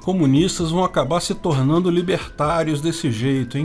Comunistas vão acabar se tornando libertários desse jeito, hein?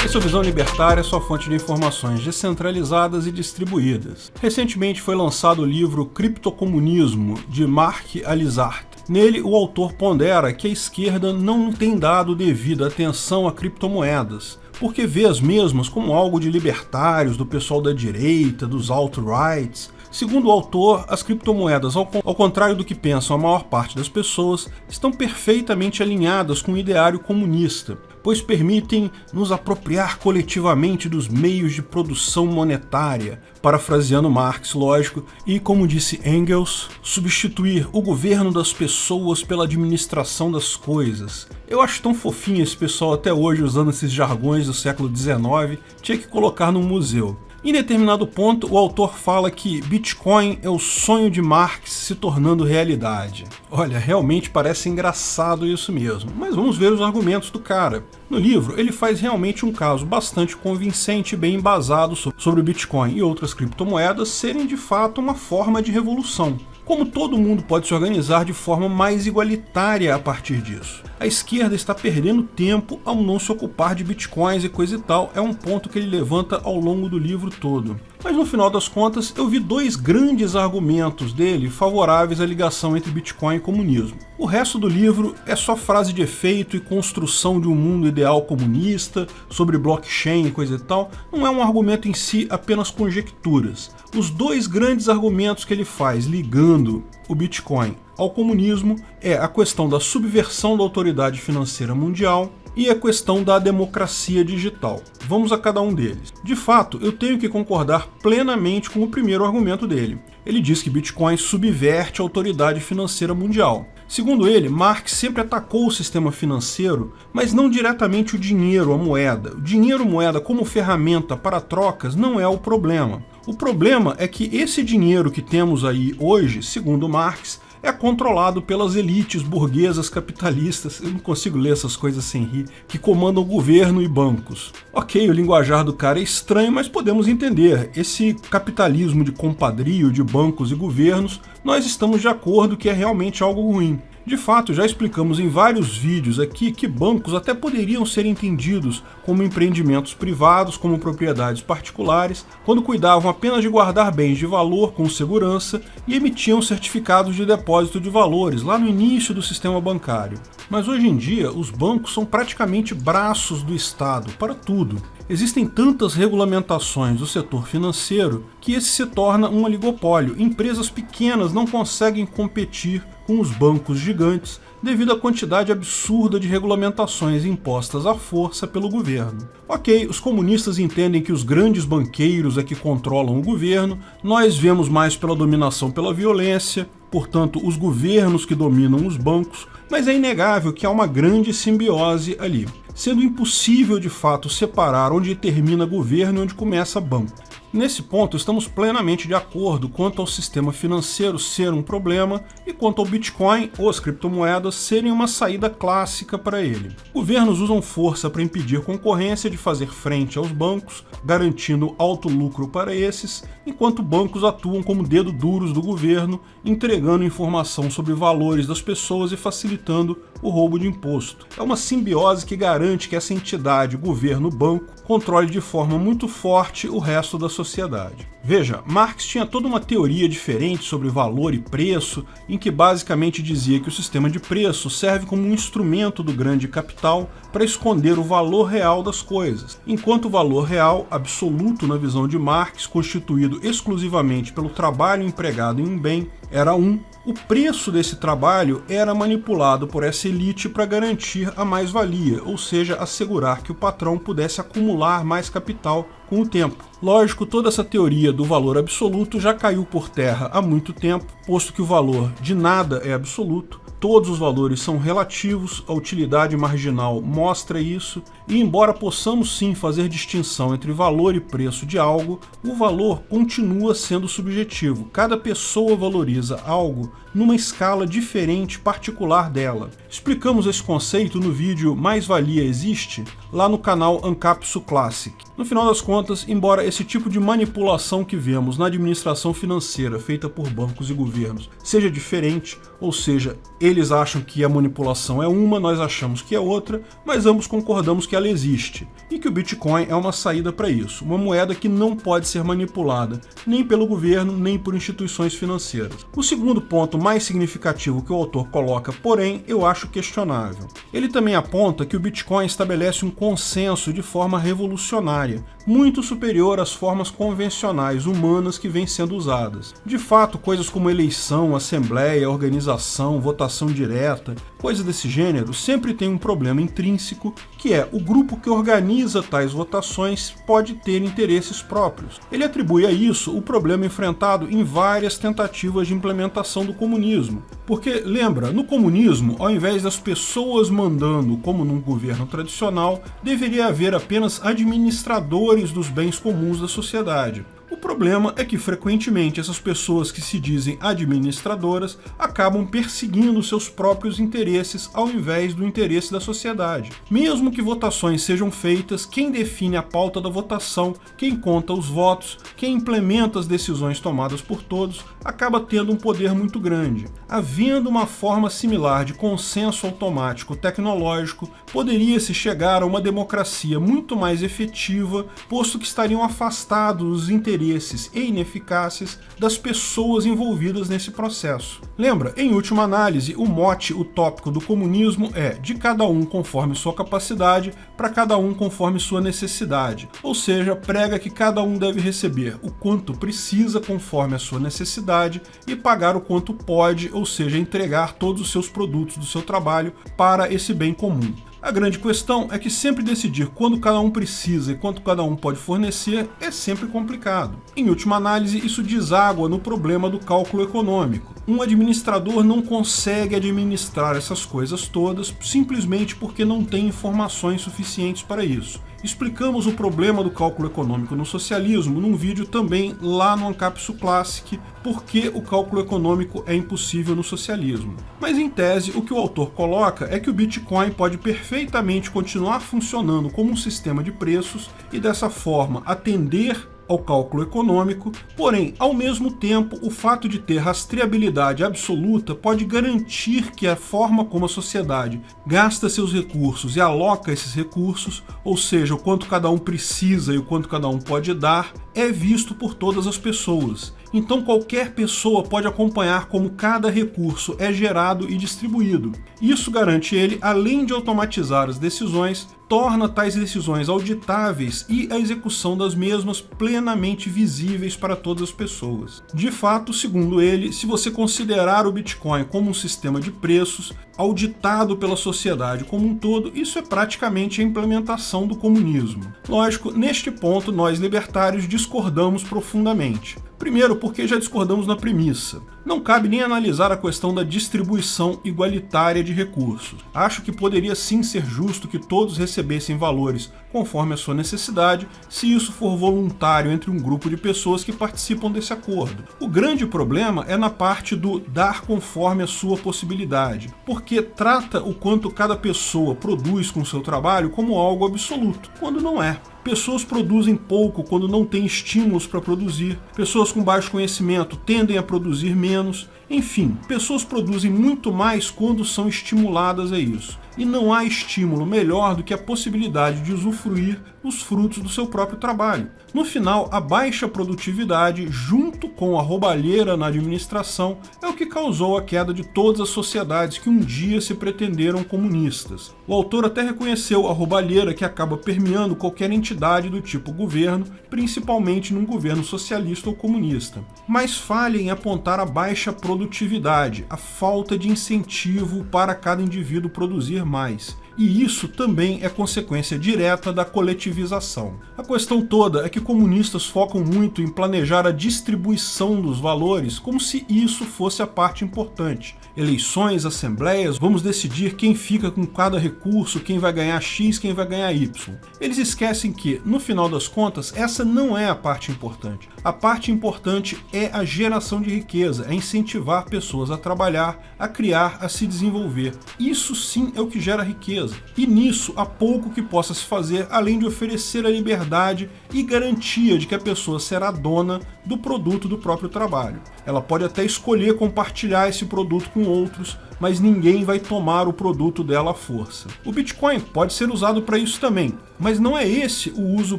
Essa visão libertária é sua fonte de informações descentralizadas e distribuídas. Recentemente foi lançado o livro Criptocomunismo, de Mark Alizart. Nele, o autor pondera que a esquerda não tem dado devida atenção a criptomoedas, porque vê as mesmas como algo de libertários, do pessoal da direita, dos alt-rights. Segundo o autor, as criptomoedas, ao contrário do que pensam a maior parte das pessoas, estão perfeitamente alinhadas com o ideário comunista, pois permitem nos apropriar coletivamente dos meios de produção monetária, parafraseando Marx, lógico, e, como disse Engels, substituir o governo das pessoas pela administração das coisas. Eu acho tão fofinho esse pessoal até hoje usando esses jargões do século XIX, tinha que colocar num museu. Em determinado ponto, o autor fala que Bitcoin é o sonho de Marx se tornando realidade. Olha, realmente parece engraçado isso mesmo, mas vamos ver os argumentos do cara. No livro, ele faz realmente um caso bastante convincente e bem embasado sobre o Bitcoin e outras criptomoedas serem de fato uma forma de revolução. Como todo mundo pode se organizar de forma mais igualitária a partir disso. A esquerda está perdendo tempo ao não se ocupar de bitcoins e coisa e tal, é um ponto que ele levanta ao longo do livro todo. Mas no final das contas, eu vi dois grandes argumentos dele favoráveis à ligação entre Bitcoin e comunismo. O resto do livro é só frase de efeito e construção de um mundo ideal comunista, sobre blockchain e coisa e tal, não é um argumento em si, apenas conjecturas. Os dois grandes argumentos que ele faz ligando o Bitcoin ao comunismo é a questão da subversão da autoridade financeira mundial e a questão da democracia digital. Vamos a cada um deles. De fato, eu tenho que concordar plenamente com o primeiro argumento dele. Ele diz que Bitcoin subverte a autoridade financeira mundial. Segundo ele, Marx sempre atacou o sistema financeiro, mas não diretamente o dinheiro, a moeda. O dinheiro-moeda como ferramenta para trocas não é o problema. O problema é que esse dinheiro que temos aí hoje, segundo Marx, é controlado pelas elites burguesas capitalistas, eu não consigo ler essas coisas sem rir, que comandam o governo e bancos. Ok, o linguajar do cara é estranho, mas podemos entender. Esse capitalismo de compadrio de bancos e governos, nós estamos de acordo que é realmente algo ruim. De fato, já explicamos em vários vídeos aqui que bancos até poderiam ser entendidos como empreendimentos privados, como propriedades particulares, quando cuidavam apenas de guardar bens de valor com segurança e emitiam certificados de depósito de valores lá no início do sistema bancário. Mas hoje em dia, os bancos são praticamente braços do Estado para tudo. Existem tantas regulamentações do setor financeiro que esse se torna um oligopólio. Empresas pequenas não conseguem competir com os bancos gigantes devido à quantidade absurda de regulamentações impostas à força pelo governo. Ok, os comunistas entendem que os grandes banqueiros é que controlam o governo, nós vemos mais pela dominação pela violência, portanto os governos que dominam os bancos, mas é inegável que há uma grande simbiose ali, sendo impossível de fato separar onde termina governo e onde começa banco. Nesse ponto, estamos plenamente de acordo quanto ao sistema financeiro ser um problema e quanto ao Bitcoin ou as criptomoedas serem uma saída clássica para ele. Governos usam força para impedir concorrência de fazer frente aos bancos, garantindo alto lucro para esses, enquanto bancos atuam como dedo duros do governo, entregando informação sobre valores das pessoas e facilitando o roubo de imposto. É uma simbiose que garante que essa entidade, governo-banco, controle de forma muito forte o resto da sociedade. Veja, Marx tinha toda uma teoria diferente sobre valor e preço, em que basicamente dizia que o sistema de preço serve como um instrumento do grande capital para esconder o valor real das coisas, enquanto o valor real, absoluto na visão de Marx, constituído exclusivamente pelo trabalho empregado em um bem, era o preço desse trabalho era manipulado por essa elite para garantir a mais-valia, ou seja, assegurar que o patrão pudesse acumular mais capital com o tempo. Lógico, toda essa teoria do valor absoluto já caiu por terra há muito tempo, posto que o valor de nada é absoluto, todos os valores são relativos, a utilidade marginal mostra isso, e embora possamos sim fazer distinção entre valor e preço de algo, o valor continua sendo subjetivo. Cada pessoa valoriza algo numa escala diferente particular dela. Explicamos esse conceito no vídeo Mais Valia Existe? Lá no canal Ancapsu Classic. No final das contas, embora esse tipo de manipulação que vemos na administração financeira feita por bancos e governos seja diferente, ou seja, eles acham que a manipulação é uma, nós achamos que é outra, mas ambos concordamos que ela existe, e que o Bitcoin é uma saída para isso, uma moeda que não pode ser manipulada, nem pelo governo, nem por instituições financeiras. O segundo ponto mais significativo que o autor coloca, porém, eu acho questionável. Ele também aponta que o Bitcoin estabelece um consenso de forma revolucionária, muito superior às formas convencionais humanas que vêm sendo usadas. De fato, coisas como eleição, assembleia, organização, votação direta, coisas desse gênero, sempre tem um problema intrínseco, que é o grupo que organiza tais votações pode ter interesses próprios. Ele atribui a isso o problema enfrentado em várias tentativas de implementação do comunismo. Porque, lembra, no comunismo, ao invés das pessoas mandando como num governo tradicional, deveria haver apenas administradores dos bens comuns da sociedade. O problema é que, frequentemente, essas pessoas que se dizem administradoras acabam perseguindo seus próprios interesses ao invés do interesse da sociedade. Mesmo que votações sejam feitas, quem define a pauta da votação, quem conta os votos, quem implementa as decisões tomadas por todos, acaba tendo um poder muito grande. Havendo uma forma similar de consenso automático tecnológico, poderia-se chegar a uma democracia muito mais efetiva, posto que estariam afastados os interesses e ineficácias das pessoas envolvidas nesse processo. Lembra, em última análise, o mote utópico do comunismo é de cada um conforme sua capacidade, para cada um conforme sua necessidade, ou seja, prega que cada um deve receber o quanto precisa conforme a sua necessidade e pagar o quanto pode, ou seja, entregar todos os seus produtos do seu trabalho para esse bem comum. A grande questão é que sempre decidir quando cada um precisa e quanto cada um pode fornecer é sempre complicado. Em última análise, isso deságua no problema do cálculo econômico. Um administrador não consegue administrar essas coisas todas simplesmente porque não tem informações suficientes para isso. Explicamos o problema do cálculo econômico no socialismo num vídeo também lá no Ancapsu Classic, porque o cálculo econômico é impossível no socialismo. Mas em tese, o que o autor coloca é que o Bitcoin pode perfeitamente continuar funcionando como um sistema de preços e dessa forma atender ao cálculo econômico, porém, ao mesmo tempo, o fato de ter rastreabilidade absoluta pode garantir que a forma como a sociedade gasta seus recursos e aloca esses recursos, ou seja, o quanto cada um precisa e o quanto cada um pode dar, é visto por todas as pessoas. Então qualquer pessoa pode acompanhar como cada recurso é gerado e distribuído. Isso garante ele, além de automatizar as decisões, torna tais decisões auditáveis e a execução das mesmas plenamente visíveis para todas as pessoas. De fato, segundo ele, se você considerar o Bitcoin como um sistema de preços, auditado pela sociedade como um todo, isso é praticamente a implementação do comunismo. Lógico, neste ponto nós libertários discordamos profundamente. Primeiro, porque já discordamos na premissa. Não cabe nem analisar a questão da distribuição igualitária de recursos. Acho que poderia sim ser justo que todos recebessem valores conforme a sua necessidade, se isso for voluntário entre um grupo de pessoas que participam desse acordo. O grande problema é na parte do dar conforme a sua possibilidade, porque trata o quanto cada pessoa produz com o seu trabalho como algo absoluto, quando não é. Pessoas produzem pouco quando não têm estímulos para produzir, pessoas com baixo conhecimento tendem a produzir menos, enfim, pessoas produzem muito mais quando são estimuladas a isso. E não há estímulo melhor do que a possibilidade de usufruir os frutos do seu próprio trabalho. No final, a baixa produtividade, junto com a roubalheira na administração, é o que causou a queda de todas as sociedades que um dia se pretenderam comunistas. O autor até reconheceu a roubalheira que acaba permeando qualquer entidade do tipo governo, principalmente num governo socialista ou comunista. Mas falha em apontar a baixa produtividade, a falta de incentivo para cada indivíduo produzir mais. E isso também é consequência direta da coletivização. A questão toda é que comunistas focam muito em planejar a distribuição dos valores como se isso fosse a parte importante, eleições, assembleias, vamos decidir quem fica com cada recurso, quem vai ganhar X, quem vai ganhar Y. Eles esquecem que, no final das contas, essa não é a parte importante. A parte importante é a geração de riqueza, é incentivar pessoas a trabalhar, a criar, a se desenvolver. Isso sim é o que gera riqueza. E nisso há pouco que possa se fazer, além de oferecer a liberdade e garantia de que a pessoa será dona do produto do próprio trabalho. Ela pode até escolher compartilhar esse produto com outros, mas ninguém vai tomar o produto dela à força. O Bitcoin pode ser usado para isso também, mas não é esse o uso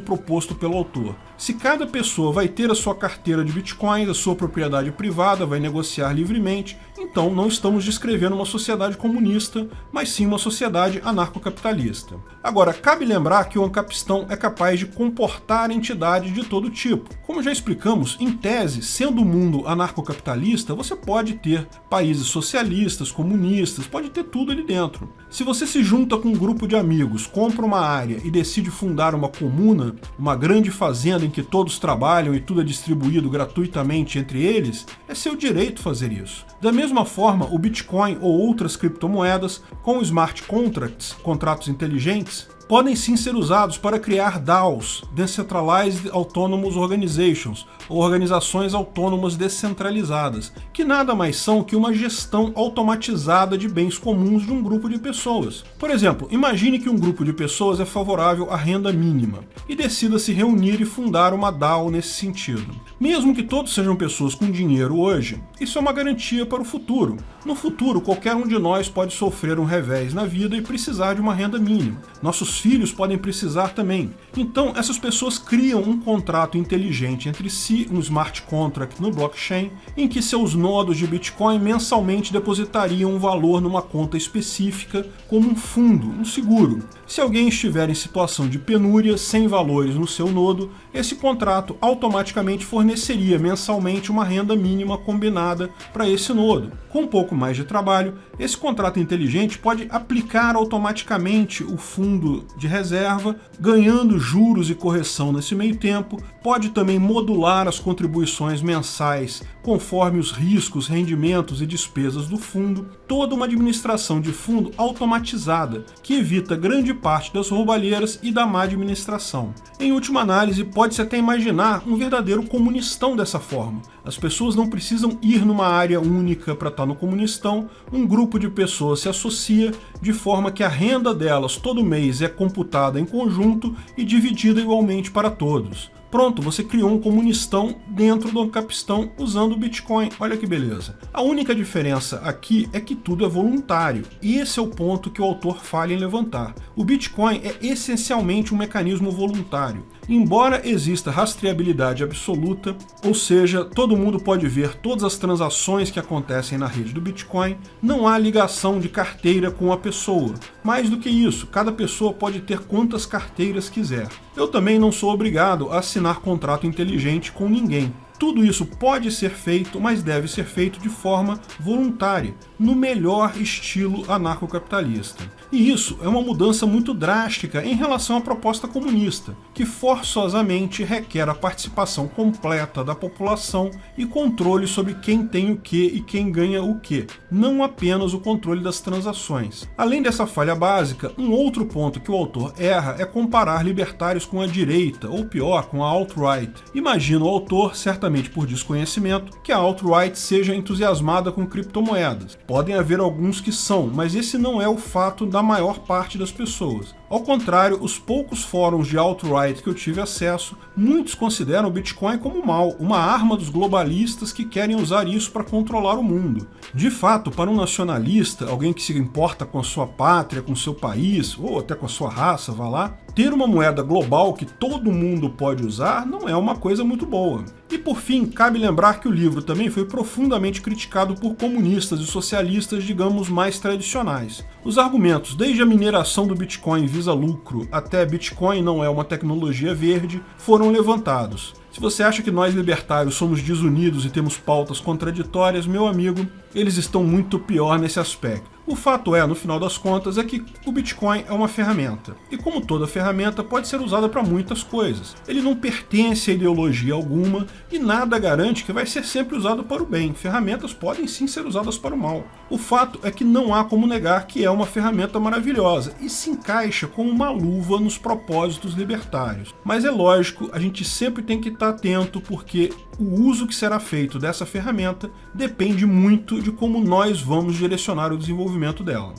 proposto pelo autor. Se cada pessoa vai ter a sua carteira de Bitcoin, a sua propriedade privada, vai negociar livremente, então não estamos descrevendo uma sociedade comunista, mas sim uma sociedade anarcocapitalista. Agora, cabe lembrar que o ancapistão é capaz de comportar entidades de todo tipo. Como já explicamos, em tese, sendo o mundo anarcocapitalista, você pode ter países socialistas, comunistas, pode ter tudo ali dentro. Se você se junta com um grupo de amigos, compra uma área e decide fundar uma comuna, uma grande fazenda em que todos trabalham e tudo é distribuído gratuitamente entre eles, é seu direito fazer isso. Da mesma forma, o Bitcoin ou outras criptomoedas, com smart contracts, contratos inteligentes, podem sim ser usados para criar DAOs, Decentralized Autonomous Organizations, ou organizações autônomas descentralizadas, que nada mais são que uma gestão automatizada de bens comuns de um grupo de pessoas. Por exemplo, imagine que um grupo de pessoas é favorável à renda mínima e decida se reunir e fundar uma DAO nesse sentido. Mesmo que todos sejam pessoas com dinheiro hoje, isso é uma garantia para o futuro. No futuro, qualquer um de nós pode sofrer um revés na vida e precisar de uma renda mínima. Nossos filhos podem precisar também. Então, essas pessoas criam um contrato inteligente entre si, um smart contract no blockchain, em que seus nodos de Bitcoin mensalmente depositariam um valor numa conta específica, como um fundo, um seguro. Se alguém estiver em situação de penúria, sem valores no seu nodo, esse contrato automaticamente forneceria mensalmente uma renda mínima combinada para esse nodo. Com um pouco mais de trabalho, esse contrato inteligente pode aplicar automaticamente o fundo de reserva, ganhando juros e correção nesse meio tempo, pode também modular as contribuições mensais conforme os riscos, rendimentos e despesas do fundo, toda uma administração de fundo automatizada, que evita grande parte das roubalheiras e da má administração. Em última análise, pode-se até imaginar um verdadeiro comunistão dessa forma. As pessoas não precisam ir numa área única para estar no comunistão, um grupo de pessoas se associa de forma que a renda delas todo mês é computada em conjunto e dividida igualmente para todos. Pronto, você criou um comunistão dentro do ancapistão usando o Bitcoin. Olha que beleza. A única diferença aqui é que tudo é voluntário. E esse é o ponto que o autor falha em levantar. O Bitcoin é essencialmente um mecanismo voluntário. Embora exista rastreabilidade absoluta, ou seja, todo mundo pode ver todas as transações que acontecem na rede do Bitcoin, não há ligação de carteira com a pessoa. Mais do que isso, cada pessoa pode ter quantas carteiras quiser. Eu também não sou obrigado a assinar contrato inteligente com ninguém. Tudo isso pode ser feito, mas deve ser feito de forma voluntária, no melhor estilo anarcocapitalista. E isso é uma mudança muito drástica em relação à proposta comunista, que forçosamente requer a participação completa da população e controle sobre quem tem o que e quem ganha o que, não apenas o controle das transações. Além dessa falha básica, um outro ponto que o autor erra é comparar libertários com a direita, ou pior, com a alt-right. Imagina o autor, certamente por desconhecimento, que a alt-right seja entusiasmada com criptomoedas. Podem haver alguns que são, mas esse não é o fato da maior parte das pessoas. Ao contrário, os poucos fóruns de alt-right que eu tive acesso, muitos consideram o Bitcoin como mal, uma arma dos globalistas que querem usar isso para controlar o mundo. De fato, para um nacionalista, alguém que se importa com a sua pátria, com o seu país, ou até com a sua raça, vá lá, ter uma moeda global que todo mundo pode usar não é uma coisa muito boa. E por fim, cabe lembrar que o livro também foi profundamente criticado por comunistas e socialistas, digamos, mais tradicionais. Os argumentos, desde a mineração do Bitcoin visa lucro até Bitcoin não é uma tecnologia verde, foram levantados. Se você acha que nós libertários somos desunidos e temos pautas contraditórias, meu amigo, Eles estão muito pior nesse aspecto. O fato é, no final das contas, é que o Bitcoin é uma ferramenta. E como toda ferramenta, pode ser usada para muitas coisas. Ele não pertence a ideologia alguma e nada garante que vai ser sempre usado para o bem. Ferramentas podem sim ser usadas para o mal. O fato é que não há como negar que é uma ferramenta maravilhosa e se encaixa como uma luva nos propósitos libertários. Mas é lógico, a gente sempre tem que estar atento porque o uso que será feito dessa ferramenta depende muito de como nós vamos direcionar o desenvolvimento dela.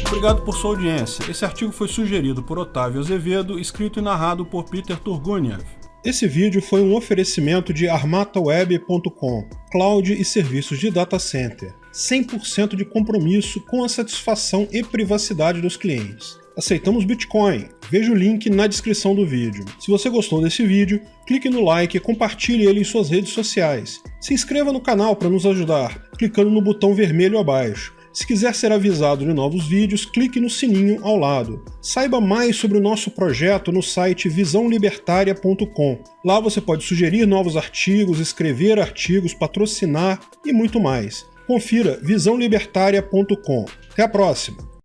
Obrigado por sua audiência. Esse artigo foi sugerido por Otávio Azevedo, escrito e narrado por Peter Turguniev. Esse vídeo foi um oferecimento de armataweb.com, cloud e serviços de data center, 100% de compromisso com a satisfação e privacidade dos clientes. Aceitamos Bitcoin. Veja o link na descrição do vídeo. Se você gostou desse vídeo, clique no like e compartilhe ele em suas redes sociais. Se inscreva no canal para nos ajudar, clicando no botão vermelho abaixo. Se quiser ser avisado de novos vídeos, clique no sininho ao lado. Saiba mais sobre o nosso projeto no site visãolibertaria.com. Lá você pode sugerir novos artigos, escrever artigos, patrocinar e muito mais. Confira visãolibertaria.com. Até a próxima!